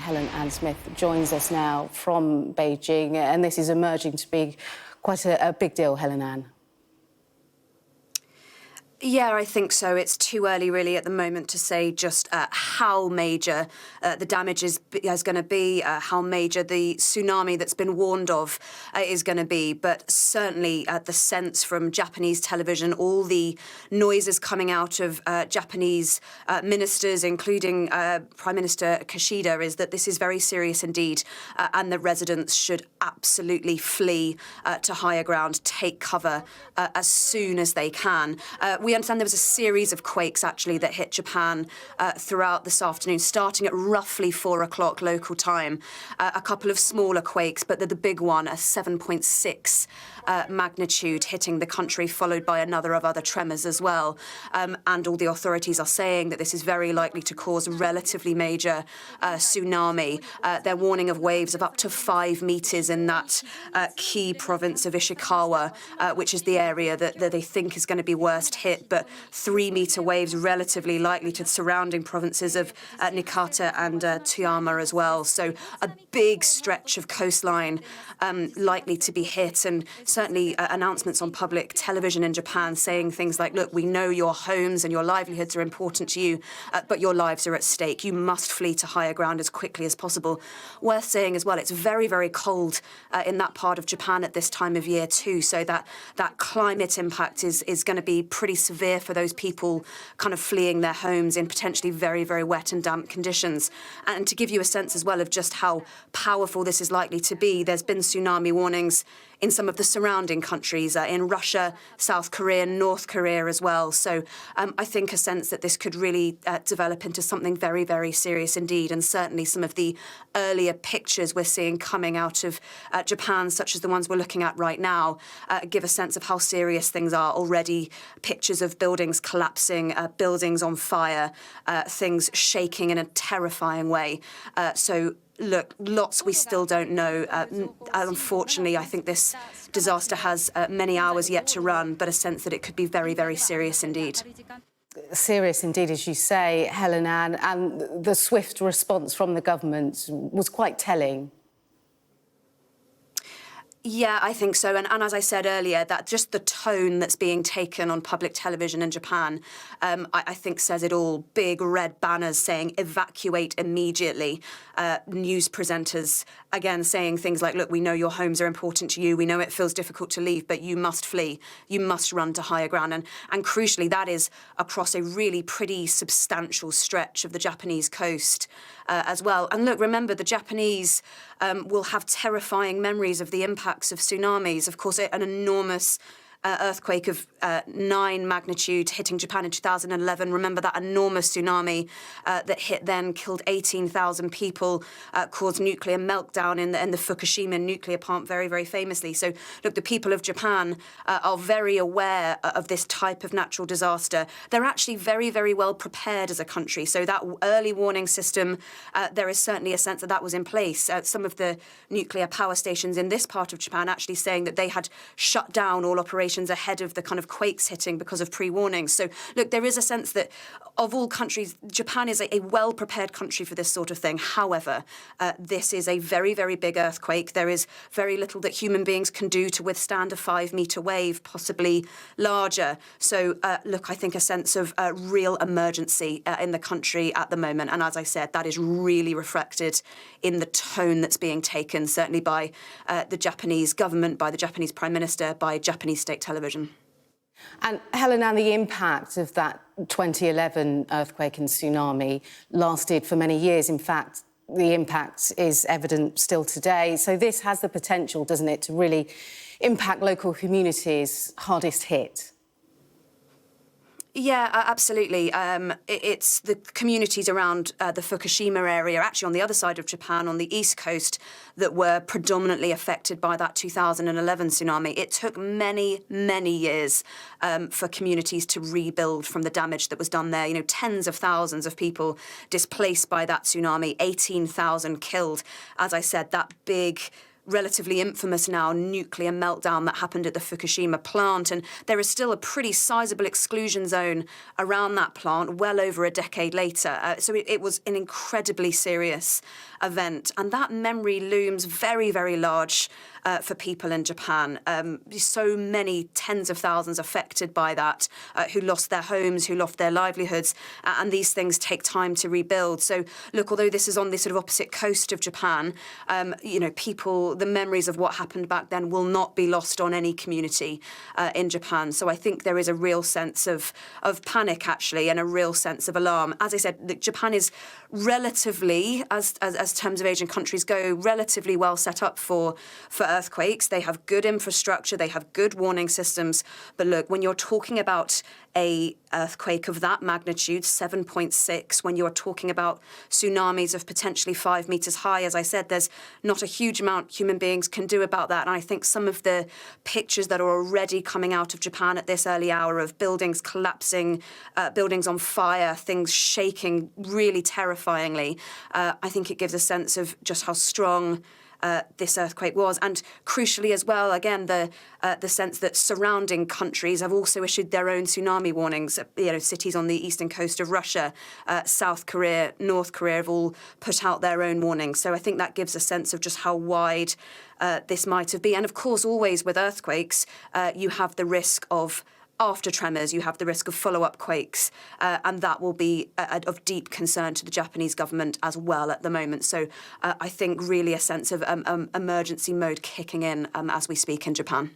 Helen-Ann Smith joins us now from Beijing, and this is emerging to be quite a big deal, Helen-Ann. Yeah, I think so. It's too early, really, at the moment to say just how major the damage is going to be, how major the tsunami that's been warned of is going to be. But certainly the sense from Japanese television, all the noises coming out of Japanese ministers, including Prime Minister Kishida, is that this is very serious indeed, and the residents should absolutely flee to higher ground, take cover as soon as they can. We understand there was a series of quakes, actually, that hit Japan throughout this afternoon, starting at roughly 4 o'clock local time. A couple of smaller quakes, but the big one, a 7.6 magnitude, hitting the country, followed by another of other tremors as well. And all the authorities are saying that this is very likely to cause a relatively major tsunami. They're warning of waves of up to 5 meters in that key province of Ishikawa, which is the area that they think is going to be worst hit. But 3-meter waves relatively likely to the surrounding provinces of Niigata and Toyama as well. So a big stretch of coastline likely to be hit, and certainly announcements on public television in Japan saying things like, look, we know your homes and your livelihoods are important to you, but your lives are at stake. You must flee to higher ground as quickly as possible. Worth saying as well, it's very, very cold in that part of Japan at this time of year too, so that climate impact is going to be pretty severe for those people kind of fleeing their homes in potentially very, very wet and damp conditions. And to give you a sense as well of just how powerful this is likely to be, there's been tsunami warnings in some of the surrounding countries, in Russia, South Korea, North Korea as well. So I think a sense that this could really develop into something very, very serious indeed. And certainly some of the earlier pictures we're seeing coming out of Japan, such as the ones we're looking at right now, give a sense of how serious things are already. Pictures of buildings collapsing, buildings on fire, things shaking in a terrifying way. So look, lots we still don't know. Unfortunately, I think this disaster has many hours yet to run, but a sense that it could be very, very serious indeed. Serious indeed, as you say, Helen-Ann, and the swift response from the government was quite telling. Yeah, I think so. And as I said earlier, that just the tone that's being taken on public television in Japan, I think says it all. Big red banners saying evacuate immediately. News presenters, again, saying things like, look, we know your homes are important to you. We know it feels difficult to leave, but you must flee. You must run to higher ground. And crucially, that is across a really pretty substantial stretch of the Japanese coast as well. And look, remember, the Japanese will have terrifying memories of the impacts of tsunamis. Of course, an enormous earthquake of 9 magnitude hitting Japan in 2011. Remember that enormous tsunami that hit then, killed 18,000 people, caused nuclear meltdown in the Fukushima nuclear plant very, very famously. So, look, the people of Japan are very aware of this type of natural disaster. They're actually very, very well prepared as a country. So that early warning system, there is certainly a sense that that was in place. Some of the nuclear power stations in this part of Japan actually saying that they had shut down all operations ahead of the kind of quakes hitting because of pre-warnings. So, look, there is a sense that of all countries, Japan is a well-prepared country for this sort of thing. However, this is a very, very big earthquake. There is very little that human beings can do to withstand a 5-meter wave, possibly larger. So, look, I think a sense of real emergency in the country at the moment. And as I said, that is really reflected in the tone that's being taken, certainly by the Japanese government, by the Japanese Prime Minister, by Japanese state television. And Helen-Ann, the impact of that 2011 earthquake and tsunami lasted for many years. In fact, the impact is evident still today. So this has the potential, doesn't it, to really impact local communities hardest hit? Yeah, absolutely. It's the communities around the Fukushima area, actually on the other side of Japan, on the east coast, that were predominantly affected by that 2011 tsunami. It took many, many years for communities to rebuild from the damage that was done there. You know, tens of thousands of people displaced by that tsunami, 18,000 killed. As I said, that big relatively infamous now nuclear meltdown that happened at the Fukushima plant, and there is still a pretty sizable exclusion zone around that plant well over a decade later. So it was an incredibly serious event, and that memory looms very, very large for people in Japan. So many tens of thousands affected by that, who lost their homes, who lost their livelihoods, and these things take time to rebuild. So look, although this is on the sort of opposite coast of Japan, the memories of what happened back then will not be lost on any community in Japan. So I think there is a real sense of panic, actually, and a real sense of alarm. As I said, Japan is relatively, as terms of Asian countries go, relatively well set up for earthquakes. They have good infrastructure, they have good warning systems. But look, when you're talking about a earthquake of that magnitude, 7.6, when you're talking about tsunamis of potentially 5 meters high, as I said, there's not a huge amount human beings can do about that. And I think some of the pictures that are already coming out of Japan at this early hour of buildings collapsing, buildings on fire, things shaking really terrifyingly, I think it gives a sense of just how strong this earthquake was. And crucially as well, again, the sense that surrounding countries have also issued their own tsunami warnings. Cities on the eastern coast of Russia, South Korea, North Korea have all put out their own warnings. So I think that gives a sense of just how wide this might have been. And of course, always with earthquakes, you have the risk of after tremors, you have the risk of follow-up quakes, and that will be of deep concern to the Japanese government as well at the moment. So I think really a sense of emergency mode kicking in as we speak in Japan.